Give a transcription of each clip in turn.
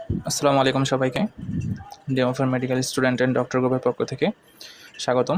আসসালামু আলাইকুম সবাইকে। ডেমোফার মেডিকেল স্টুডেন্ট অ্যান্ড ডক্টর গ্রুপের পক্ষ থেকে স্বাগতম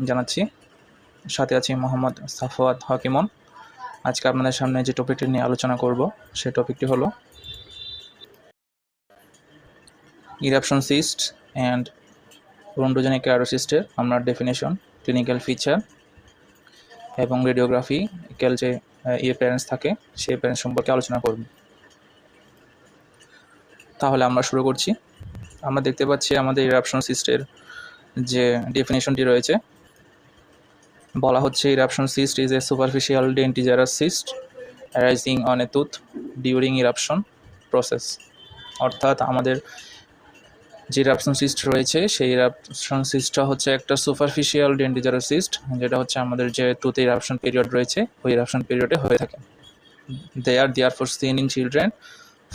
জানাচ্ছি। সাথে আছি মোহাম্মদ সাফওয়াত হাকিমন। আজকে আপনাদের সামনে যে টপিকটি নিয়ে আলোচনা করব সেই টপিকটি হলো ইরাপশন সিস্ট অ্যান্ড রন্ডোজেনিক ক্যারোসিস্টের আমরা ডেফিনেশন, ক্লিনিক্যাল ফিচার এবং রেডিওগ্রাফিক্যাল যে প্যারেন্টস থাকে সেই প্যারেন্টস সম্পর্কে আলোচনা করব। তাহলে আমরা শুরু করছি। আমরা দেখতে পাচ্ছি আমাদের ইরাপশন সিস্টের যে ডেফিনেশনটি রয়েছে, বলা হচ্ছে eruption cyst is a superficial dentigerous cyst arising on a tooth during eruption process. অর্থাৎ আমাদের যে ইরাপশন সিস্ট রয়েছে সেই ইরাপশন সিস্টটা হচ্ছে একটা সুপারফিশিয়াল ডেন্টিজারাস সিস্ট, যেটা হচ্ছে আমাদের যে টুথে ইরাপশন পিরিয়ড রয়েছে ওই ইরাপশন পিরিয়ডে হয়ে থাকে। They are therefore seen in children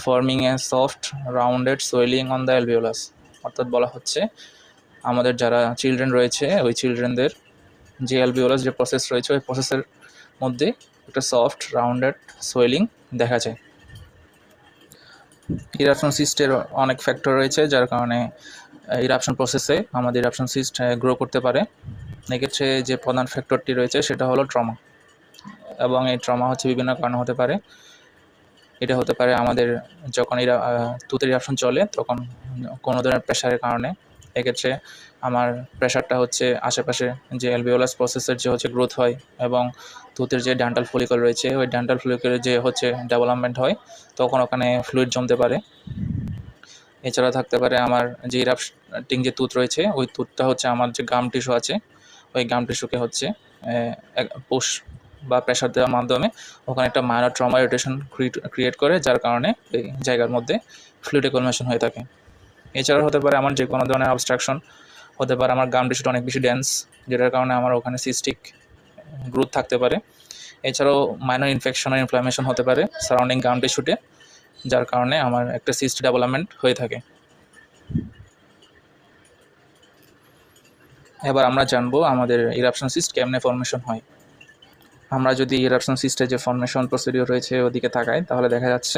forming a soft rounded swelling on the alveolus. অর্থাৎ বলা হচ্ছে আমাদের যারা চিলড্রেন রয়েছে ওই চিলড্রেনদের যে অ্যালভিওলাস যে প্রসেস রয়েছে ওই প্রসেসের মধ্যে একটা সফট রাউন্ডেড সোয়েলিং দেখা যায়। ইরাপশন সিস্টের অনেক ফ্যাক্টর রয়েছে যার কারণে ইরাপশন প্রসেসে আমাদের ইরাপশন সিস্ট গ্রো করতে পারে। এক্ষেত্রে যে প্রধান ফ্যাক্টরটি রয়েছে সেটা হলো ট্রমা, এবং এই ট্রমা হচ্ছে বিভিন্ন কারণে হতে পারে। এটা হতে পারে আমাদের যখন টুথের ইরাপশন চলে তখন কোনো ধরনের প্রেশারের কারণে। এক্ষেত্রে আমার প্রেশারটা হচ্ছে আশেপাশে যে অ্যালভিওলাস প্রসেসের যে হচ্ছে গ্রোথ হয় এবং টুথের যে ডেন্টাল ফলিকল রয়েছে ওই ডেন্টাল ফলিকলের যে হচ্ছে ডেভেলপমেন্ট হয় তখন ওখানে ফ্লুইড জমতে পারে। এছাড়া থাকতে পারে আমার যে ইরাপটিং যে টুথ রয়েছে ওই টুথটা হচ্ছে আমার যে গাম টিস্যু আছে ওই গাম টিস্যুকে হচ্ছে পুশ বা প্রেশার দেওয়ার মাধ্যমে ওখানে একটা মাইনর ট্রমা ইরিটেশন ক্রিয়েট করে, যার কারণে এই জায়গার মধ্যে ফ্লুইড অ্যাকুমুলেশন হয়ে থাকে। এছাড়াও হতে পারে আমার যে কোনো ধরনের অবস্ট্রাকশন, হতে পারে আমার গাম টিস্যুটা অনেক বেশি ডেন্স যেটার কারণে আমার ওখানে সিস্টিক গ্রোথ থাকতে পারে। এছাড়াও মাইনর ইনফেকশন আর ইনফ্লামেশন হতে পারে সারাউন্ডিং গাম টিস্যুতে, যার কারণে আমার একটা সিস্ট ডেভেলপমেন্ট হয়ে থাকে। এবার আমরা জানবো আমাদের ইরাপশন সিস্ট কেমনে ফর্মেশন হয়। আমরা যদি ইরাপশন সিস্টের যে ফর্মেশন প্রসিডিওর রয়েছে ওদিকে তাকাই তাহলে দেখা যাচ্ছে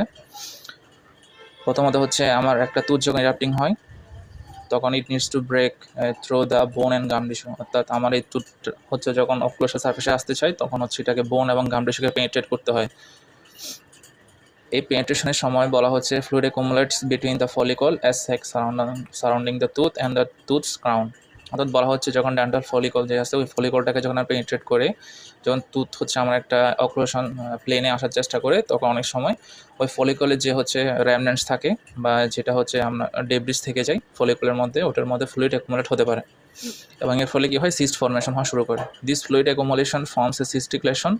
প্রথমত হচ্ছে আমার একটা টুথ যখন ইরাপটিং হয় তখন it needs to break through the bone and gum tissue. অর্থাৎ আমার এই টুথ হচ্ছে যখন অক্লোসাল সারফেসে আসতে চাই তখন হচ্ছে এটাকে বোন এবং গাম টিস্যুকে পেনিট্রেট করতে হয়। এই পেনিট্রেশনের সময় বলা হচ্ছে fluid accumulates between the follicle as sac surrounding the tooth and the tooth's crown. অর্থাৎ বলা হচ্ছে যখন ডেন্টাল ফলিকল যে আছে ওই ফলিকলটাকে যখন পেনিট্রেট করে যখন টুথ হচ্ছে আমার একটা অক্লুশন প্লেনে আসার চেষ্টা করে তখন অনেক সময় ওই ফলিকলের যে হচ্ছে র্যামনেন্টস থাকে বা যেটা হচ্ছে আমরা ডেব্রিজ থেকে যাই ফলিকলের মধ্যে ওটার মধ্যে ফ্লুইড অ্যাকুমুলেট হতে পারে এবং এর ফলে কী হয় সিস্ট ফর্মেশন হওয়া শুরু করে। This fluid accumulation forms a cystic lesion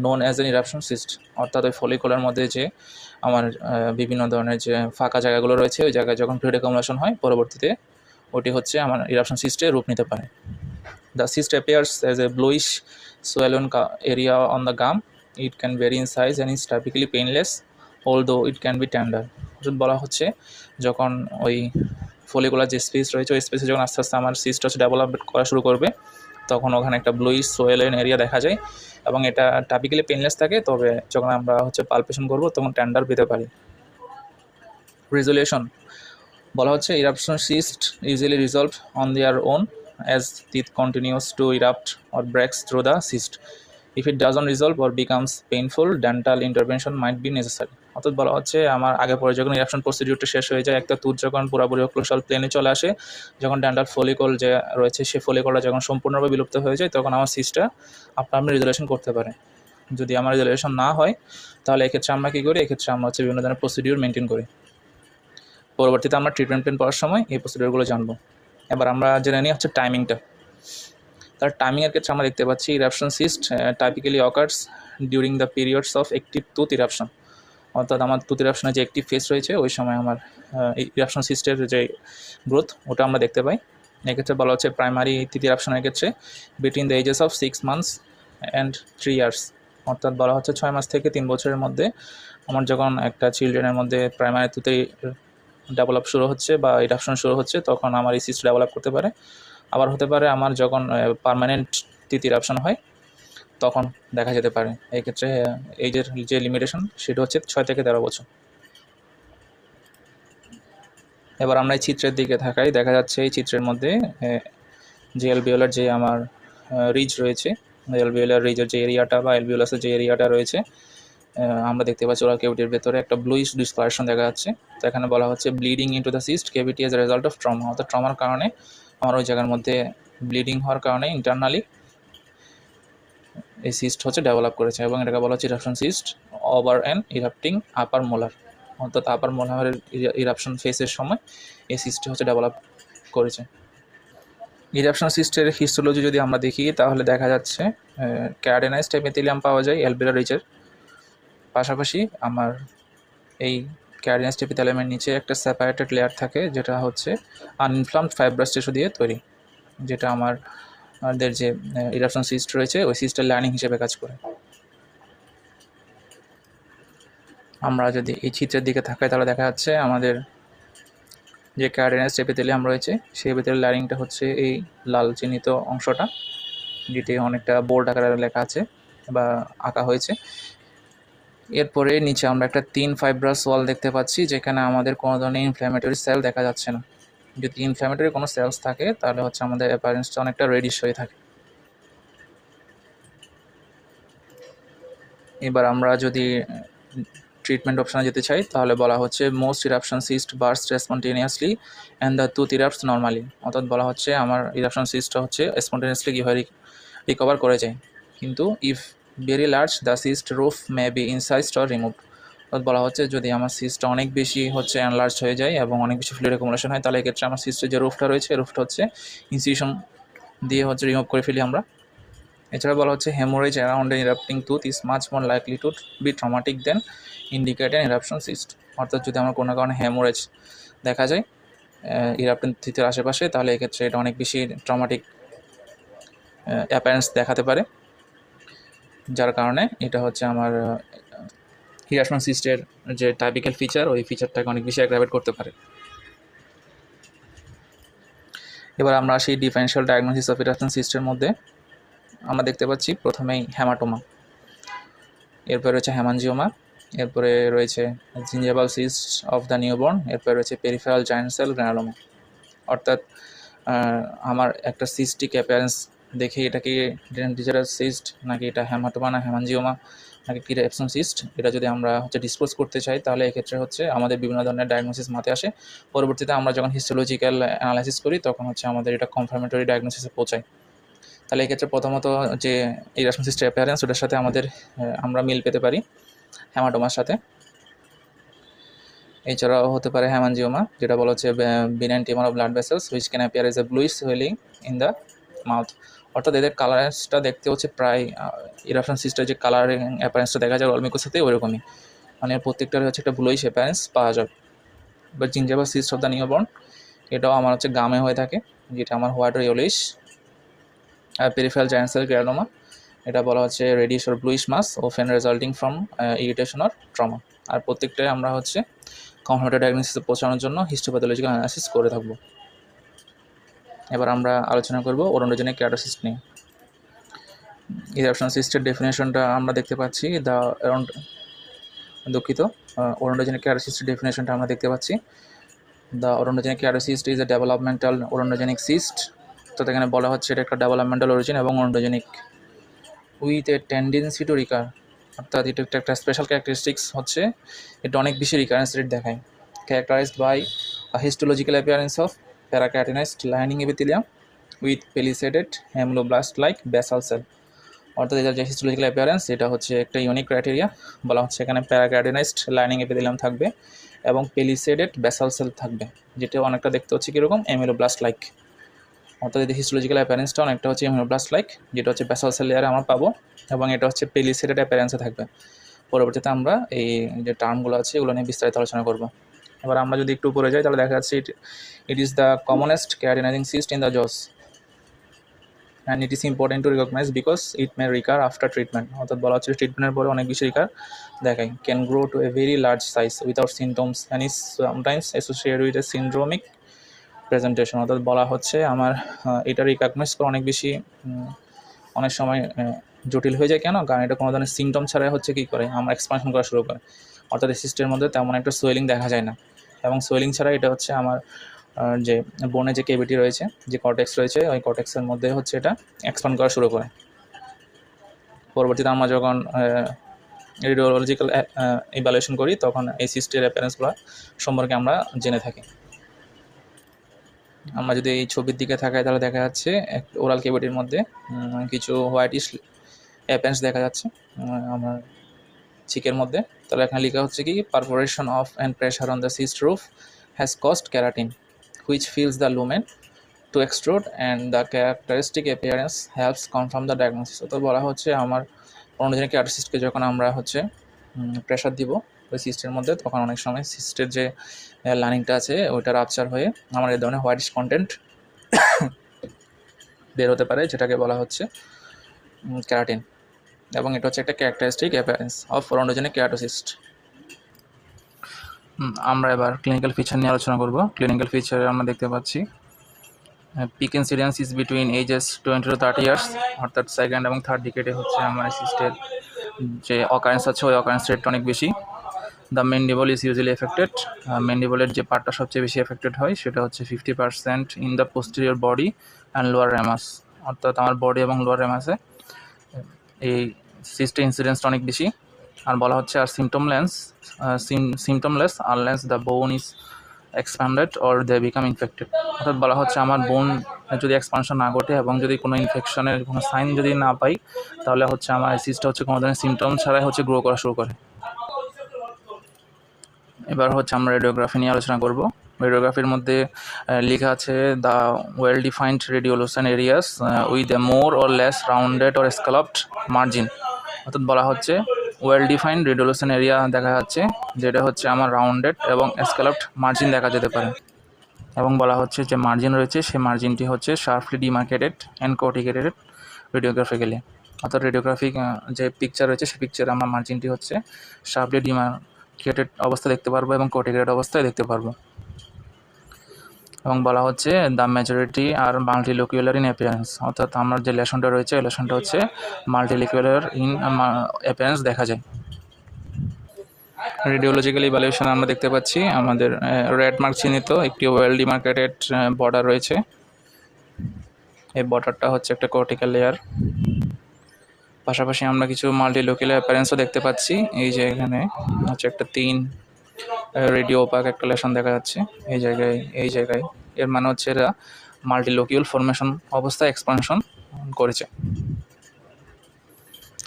known as an eruption cyst. অর্থাৎ ওই ফলিকলের মধ্যে যে আমার বিভিন্ন ধরনের যে ফাঁকা জায়গাগুলো রয়েছে ওই জায়গায় যখন ফ্লুইড অ্যাকুমুলেশন হয় পরবর্তীতে ওটি হচ্ছে আমার ইরাপশন সিস্টে রূপ নিতে পারে। The cyst appears as a bluish swollen area on the gum. It can vary in size and is typically painless, although it can be tender. বলা হচ্ছে যখন ওই ফলিকুলার যে স্পেস রয়েছে ওই স্পেসে যখন আস্তে আস্তে আমার সিস্ট হচ্ছে ডেভেলপমেন্ট করা শুরু করবে তখন ওখানে একটা ব্লুইশ সোয়েলেন এরিয়া দেখা যায় এবং এটা টাইপিক্যালি পেনলেস থাকে, তবে যখন আমরা হচ্ছে পালপেশন করবো তখন টেন্ডার পেতে পারি। রেজুলেশন বলা হচ্ছে eruption cyst easily resolve on their own as teeth continues to erupt or breaks through the cyst. If it doesn't resolve or becomes painful, dental intervention might be necessary. অর্থাৎ বলা হচ্ছে আমার আগে পরে যখন ইরাপশন প্রসিডিউরটা শেষ হয়ে যায় একটা টুথ যখন পুরোপুরি অক্লোসাল প্লেনে চলে আসে যখন ডেন্টাল ফলিকল যে রয়েছে সেই ফলিকলটা যখন সম্পূর্ণভাবে বিলুপ্ত হয়ে যায় তখন আমার সিস্টটা আপনি রিজলেশন করতে পারে। যদি আমার রিজলেশন না হয় তাহলে এক্ষেত্রে আমরা কী করি, এক্ষেত্রে আমরা হচ্ছে বিভিন্ন ধরনের প্রসিডিউর মেনটেন করি। পরবর্তীতে আমরা ট্রিটমেন্ট প্ল্যান পড়ার সময় এই প্রসিডিউরগুলো জানবো। এবার আমরা জেনে নিই হচ্ছে টাইমিংটা। তার টাইমিংয়ের ক্ষেত্রে আমরা দেখতে পাচ্ছি eruption cyst typically occurs during the periods of active tooth eruption. অর্থাৎ আমার টুথ ইরাপশনের যে অ্যাক্টিভ ফেস রয়েছে ওই সময় আমার ইরাপশন সিস্টের যে গ্রোথ ওটা আমরা দেখতে পাই। এক্ষেত্রে বলা হচ্ছে প্রাইমারি টিথ ইরাপশনের ক্ষেত্রে between the ages of 6 months and 3 years। অর্থাৎ বলা হচ্ছে 6 মাস থেকে 3 বছরের মধ্যে আমার যখন একটা চিলড্রেনের মধ্যে প্রাইমারি টুথে ডেভেলপ শুরু হচ্ছে বা ইরাপশন শুরু হচ্ছে তখন আমার এই সিস্ট ডেভেলপ করতে পারে। আবার হতে পারে আমার যখন পার্মানেন্ট টিথ ইরাপশন হয় তখন দেখা যেতে পারে। এই ক্ষেত্রে এইজের যে লিমিটেশন সেটা হচ্ছে 6 থেকে 13 বছর। এবার আমরা এই চিত্রের দিকে তাকাই, দেখা যাচ্ছে এই চিত্রের মধ্যে যে অ্যালভিওলার যে আমার রিজ রয়েছে, অ্যালভিওলার রিজের যে এরিয়াটা বা অ্যালভিওলাসের যে এরিয়াটা রয়েছে, আমরা দেখতে পাচ্ছি ওরা কেভিটির ভেতরে একটা ব্লুইশ ডিসকালারেশন দেখা যাচ্ছে। তো এখানে বলা হচ্ছে bleeding into the cyst কেভিটি as a result of trauma, অর্থাৎ ট্রমার কারণে আমার ওই জায়গার মধ্যে ব্লিডিং হওয়ার কারণে ইন্টারনালি এই সিস্ট হচ্ছে ডেভেলপ করেছে, এবং এটাকে বলা হচ্ছে eruption cyst over an erupting upper molar, অর্থাৎ আপার মোলারের ইরাপশন ফেসের সময় এই সিস্টটি হচ্ছে ডেভেলপ করেছে। ইরাপশন সিস্টের হিস্টোলজি যদি আমরা দেখি তাহলে দেখা যাচ্ছে ক্যারাডিনাইজড এপিথেলিয়াম পাওয়া যায় অ্যালভিওলার রিজের, পাশাপাশি আমার এই ক্যারাডিনাইজড এপিথেলিয়ামের নিচে একটা সেপারেটেড লেয়ার থাকে যেটা হচ্ছে আনইনফ্লামড ফাইব্রাস টিস্যু দিয়ে তৈরি, যেটা আমাদের যে ইরাপশন সিস্ট রয়েছে ওই সিস্টের লাইনিং হিসেবে কাজ করে। আমরা যদি এই চিত্রের দিকে তাকাই তাহলে দেখা যাচ্ছে আমাদের যে ক্যারাডিনাইজড এপিথেলিয়াম রয়েছে সেই এপিথেলিয়াল লাইনিংটা হচ্ছে এই লাল চিহ্নিত অংশটা, যেটি অনেকটা বোল্ড আকারে লেখা আছে বা আঁকা হয়েছে। এরপরে নিচে আমরা একটা তিন ফাইব্রাস ওয়াল দেখতে পাচ্ছি, যেখানে আমাদের কোনো ধরনের ইনফ্ল্যামেটরি সেল দেখা যাচ্ছে না। যদি ইনফ্ল্যামেটরি কোনো সেলস থাকে তাহলে হচ্ছে আমাদের অ্যাপিয়ারেন্সটা অনেকটা রেডিশ হয়ে থাকে। এবার আমরা যদি ট্রিটমেন্ট অপশানে যেতে চাই তাহলে বলা হচ্ছে most eruption cyst burst spontaneously and the tooth erupts normally, অর্থাৎ বলা হচ্ছে আমার ইরাপশন সিস্টটা হচ্ছে স্পন্টেনিয়াসলি কীভাবে রিকভার করে যায়, কিন্তু if very large the cyst roof may be incised or removed, অর্থাৎ বলা হচ্ছে যদি আমার সিস্টটা অনেক বেশি হচ্ছে অ্যানলার্জ হয়ে যায় এবং অনেক বেশি ফ্লুইড অ্যাকুমুলেশন হয় তাহলে এক্ষেত্রে আমার সিস্টের যে রুফটা রয়েছে রুফটা হচ্ছে ইনসিশন দিয়ে হচ্ছে রিমুভ করে ফেলি আমরা। এছাড়া বলা হচ্ছে haemorrhage around an erupting tooth is much more likely to be traumatic than indicate an eruption cyst, অর্থাৎ যদি আমার কোনো কারণে হেমোরেজ দেখা যায় ইরাপটিং থিথের আশেপাশে তাহলে এক্ষেত্রে এটা অনেক বেশি ট্রমাটিক অ্যাপিয়ারেন্স দেখাতে পারে, যার কারণে এটা হচ্ছে আমার ইরাপশন সিস্টের যে টাইপিক্যাল ফিচার ওই ফিচারটাকে অনেক বেশি অ্যাগ্রাভেট করতে পারে। এবার আমরা সেই ডিফারেন্সিয়াল ডায়াগনোসিস অফ ইরাপশন সিস্টের মধ্যে আমরা দেখতে পাচ্ছি প্রথমেই হ্যামাটোমা, এরপরে রয়েছে হ্যামানজিওমা, এরপরে রয়েছে জিঞ্জাভাল সিস্ট অফ দ্য নিউবর্ন, এরপরে রয়েছে পেরিফেরাল জায়ান্ট সেল গ্রানুলোমা। অর্থাৎ আমার একটা সিস্টিক অ্যাপিয়ারেন্স দেখে এটা কি ডিজেরাস সিস্ট নাকি এটা হ্যামাটোমা না হ্যামানজিওমা নাকি কি ইরাপশন সিস্ট, এটা যদি আমরা হচ্ছে ডিসপোজ করতে চাই তাহলে এক্ষেত্রে হচ্ছে আমাদের বিভিন্ন ধরনের ডায়াগনোসিস মাথায় আসে। পরবর্তীতে আমরা যখন হিস্টোলজিক্যাল অ্যানালাইসিস করি তখন হচ্ছে আমাদের এটা কনফার্মেটরি ডায়াগনোসিসে পৌঁছায়। তাহলে এক্ষেত্রে প্রথমত যে ইরাপশন সিস্টের অ্যাপিয়ারেন্স ওটার সাথে আমাদের আমরা মিল পেতে পারি হ্যামাটোমার সাথে। এছাড়াও হতে পারে হ্যামানজিওমা, যেটা বলা হচ্ছে benign tumour of blood vessels which can appear as a bluish swelling in the mouth, অর্থাৎ এদের কালারেন্সটা দেখতে হচ্ছে প্রায় ইরাপশন সিস্টের যে কালারিং অ্যাপিয়ারেন্সটা দেখা যায় অলমিকোর সাথে ওইরকমই, মানে প্রত্যেকটার হচ্ছে একটা ব্লুইশ অ্যাপিয়ারেন্স পাওয়া যাবে। বা gingival cyst of the newborn এটাও আমার হচ্ছে গামে হয়ে থাকে, যেটা আমার হোয়াইট or ইয়েলোইশ। আর পেরিফেরাল জায়ান্ট সেল গ্রানুলোমা এটা বলা হচ্ছে reddish or bluish mass often resulting from irritation or trauma. আর প্রত্যেকটাই আমরা হচ্ছে কনফার্মেটরি ডায়াগনোসিসে পৌঁছানোর জন্য হিস্টোপ্যাথোলজিক্যাল অ্যানালাইসিস করে থাকবো। এবার আমরা আলোচনা করব ওরোনটোজেনিক কেরাটোসিস্ট নিয়ে। ইরাপশন সিস্টের ডেফিনেশনটা আমরা দেখতে পাচ্ছি দুঃখিত ওরোনটোজেনিক কেরাটোসিস্টের ডেফিনেশনটা আমরা দেখতে পাচ্ছি the odontogenic keratocyst is a developmental odontogenic cyst, তো এখানে বলা হচ্ছে এটা একটা ডেভেলপমেন্টাল অরিজিন এবং odontogenic with a tendency to recur, অর্থাৎ এটা একটা স্পেশাল ক্যারেক্টারিস্টিক্স হচ্ছে এটা অনেক বেশি রিকারেন্স রেট দেখায়, characterised by histological appearance of parakeratinised lining epithelium with palisaded ameloblast like basal cell, অর্থাৎ এটার যে হিস্টোলজিক্যাল অ্যাপিয়ারেন্স এটা হচ্ছে একটা ইউনিক ক্রাইটেরিয়া। বলা হচ্ছে এখানে প্যারাক্যাটিনাইজড লাইনিং এপিথেলিয়াম থাকবে এবং পেলিসেডেড ব্যাসাল সেল থাকবে, যেটা অনেকটা দেখতে হচ্ছে কীরকম হেমোব্লাস্ট লাইক, অর্থাৎ এদের হিস্টোলজিক্যাল অ্যাপিয়ারেন্সটা অনেকটা হচ্ছে হেমোব্লাস্ট লাইক, যেটা হচ্ছে ব্যাসাল সেল লেয়ারে আমরা পাবো, এবং এটা হচ্ছে পেলিসেডেড অ্যাপিয়ারেন্সে থাকবে। পরবর্তীতে আমরা এই যে টার্মগুলো আছে এগুলো নিয়ে বিস্তারিত আলোচনা করব। এবার আমরা যদি একটু উপরে যাই তাহলে দেখা যাচ্ছে it is the commonest keratinising cyst in the jaws and it is important to recognise because it may recur after treatment, অর্থাৎ বলা হচ্ছে ট্রিটমেন্টের পরে অনেক বেশি রিকার দেখায়, can grow to a very large size without symptoms and is sometimes associated with a syndromic presentation, অর্থাৎ বলা হচ্ছে আমার এটা রিকগনাইজ করা অনেক সময় জটিল হয়ে যায়। কেন? কারণ এটা কোনো ধরনের সিমটম ছাড়াই হচ্ছে কী করে আমরা এক্সপানশন করা শুরু করে, অর্থাৎ এই সিস্টেমের মধ্যে তেমন একটা সোয়েলিং দেখা যায় না, এবং সোয়েলিং ছাড়া এটা হচ্ছে আমার যে বোনে যে কেভিটি রয়েছে, যে কর্টেক্স রয়েছে, ওই কর্টেক্সের মধ্যে হচ্ছে এটা এক্সপ্যান্ড করা শুরু করে। পরবর্তীতে আমরা যখন রেডিওলজিক্যাল ইভ্যালুয়েশন করি তখন এই সিস্টের অ্যাপিয়ারেন্সগুলো সম্পর্কে আমরা জেনে থাকি। আমরা যদি এই ছবির দিকে তাকাই তাহলে দেখা যাচ্ছে ওরাল কেভিটির মধ্যে কিছু হোয়াইটিশ অ্যাপিয়ারেন্স দেখা যাচ্ছে আমার চিকের মধ্যে। তাহলে এখানে লেখা হচ্ছে কি, perforation of and pressure on the cyst roof has caused keratin which fills the lumen to extrude and the characteristic appearance helps confirm the diagnosis. তো বলা হচ্ছে আমার অন্যজনের ক্যারেক্টারিস্টিককে যখন আমরা হচ্ছে প্রেশার দিব ওই সিস্টের মধ্যে, তখন অনেক সময় সিস্টের যে লাইনিংটা আছে ওইটা রাপচার হয়ে আমার এই ধরনের হোয়াইটিশ কন্টেন্ট বের হতে পারে, যেটাকে বলা হচ্ছে ক্যারাটিন। এবং এটা হচ্ছে একটা ক্যারেক্টারিস্টিক অ্যাপিয়ারেন্স অফ রন্ডোজেনিক কেরাটোসিস্ট। আমরা এবার ক্লিনিক্যাল ফিচার নিয়ে আলোচনা করব। ক্লিনিক্যাল ফিচারে আমরা দেখতে পাচ্ছি peak incidence is between ages 20 to 30 years, অর্থাৎ সেকেন্ড এবং থার্ড ডিকেডে হচ্ছে আমার সিস্টের যে অকারেন্স আছে ওই অকারেন্স রেটটা অনেক বেশি। The mandible is usually affected, মেন্ডিবলের যে পার্টটা সবচেয়ে বেশি এফেক্টেড হয় সেটা হচ্ছে 50% in the posterior body and lower ramus, অর্থাৎ আমার বডি এবং লোয়ার র্যামাসে এই সিস্টের ইনসিডেন্সটা অনেক বেশি। আর বলা হচ্ছে are symptomless unless the bone is expanded or they become infected, অর্থাৎ বলা হচ্ছে আমার বোন যদি এক্সপানশন না ঘটে এবং যদি কোনো ইনফেকশনের কোনো সাইন যদি না পাই তাহলে হচ্ছে আমার এই সিস্টটা হচ্ছে কোনো ধরনের সিমটম ছাড়াই হচ্ছে গ্রো করা শুরু করে। এবার হচ্ছে আমরা রেডিওগ্রাফি নিয়ে আলোচনা করব। রেডিওগ্রাফির মধ্যে লেখা আছে the well defined radiolucent areas with a more or less rounded or scalloped margin, অর্থাৎ বলা হচ্ছে ওয়েল ডিফাইন্ড রেডিওলুসেন এরিয়া দেখা যাচ্ছে যেটা হচ্ছে আমার রাউন্ডেড এবং স্ক্যালপড মার্জিন দেখা যেতে পারে। এবং বলা হচ্ছে যে মার্জিন রয়েছে সেই মার্জিনটি হচ্ছে শার্পলি ডিমার্কেটেড অ্যান্ড কোটিকেটেড রেডিওগ্রাফিক্যালি, অর্থাৎ রেডিওগ্রাফিক যে পিকচার রয়েছে সেই পিকচারে আমার মার্জিনটি হচ্ছে শার্পলি ডিমার্কেটেড অবস্থা দেখতে পারবো এবং কোটিকেটেড অবস্থায় দেখতে পারবো। এবং বলা হচ্ছে the majority are multilocular in appearance, অর্থাৎ আমার যে লেশনটা রয়েছে এই লেশনটা হচ্ছে মাল্টিলিকুলার ইন অ্যাপিয়ারেন্স দেখা যায়। রেডিওলজিক্যাল ইভ্যালুয়েশন আমরা দেখতে পাচ্ছি আমাদের রেড মার্ক চিহ্নিত একটি ওয়েল ডিমার্কেটেড বর্ডার রয়েছে। এই বর্ডারটা হচ্ছে একটা কর্টিক্যাল লেয়ার। পাশাপাশি আমরা কিছু মাল্টিলিকুলার অ্যাপিয়ারেন্সও দেখতে পাচ্ছি। এই যে এখানে হচ্ছে একটা 3 রেডিও ওপাক একটা লেশন দেখা যাচ্ছে এই জায়গায় এর মানে হচ্ছে এরা মাল্টিলোকিউল ফরমেশন অবস্থায় এক্সপানশন করেছে।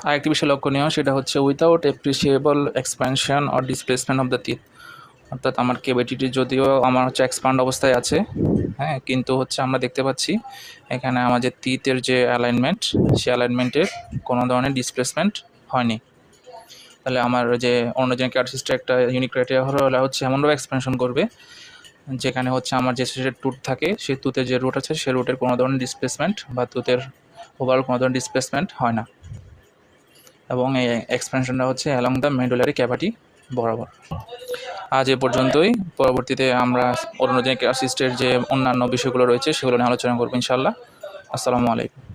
আরেকটি বিষয় লক্ষণীয় সেটা হচ্ছে without appreciable expansion or displacement of the teeth, অর্থাৎ আমার কেভিটিটি যদিও আমার হচ্ছে এক্সপান্ড অবস্থায় আছে, হ্যাঁ, কিন্তু হচ্ছে আমরা দেখতে পাচ্ছি এখানে আমাদের টিথের যে অ্যালাইনমেন্ট সেই অ্যালাইনমেন্টের কোনো ধরনের ডিসপ্লেসমেন্ট হয়নি। তাহলে আমার যে অন্যজনের কেরাটোসিস্টের একটা ইউনিক ক্রাইটেরিয়া হলো হচ্ছে এমনভাবে এক্সপেনশন করবে যেখানে হচ্ছে আমার যে টুথ থাকে সেই টুথের যে রুট আছে সেই রুটের কোনো ধরনের ডিসপ্লেসমেন্ট বা টুথের ওভারঅল কোনো ধরনের ডিসপ্লেসমেন্ট হয় না, এবং এই এক্সপেনশনটা হচ্ছে অ্যালং দ্য মেডুলারি ক্যাভিটি বরাবর। আজ এ পর্যন্তই। পরবর্তীতে আমরা অন্যজনের কেরাটোসিস্টের যে অন্যান্য বিষয়গুলো রয়েছে সেগুলো নিয়ে আলোচনা করবো ইনশাআল্লাহ। আসসালামু আলাইকুম।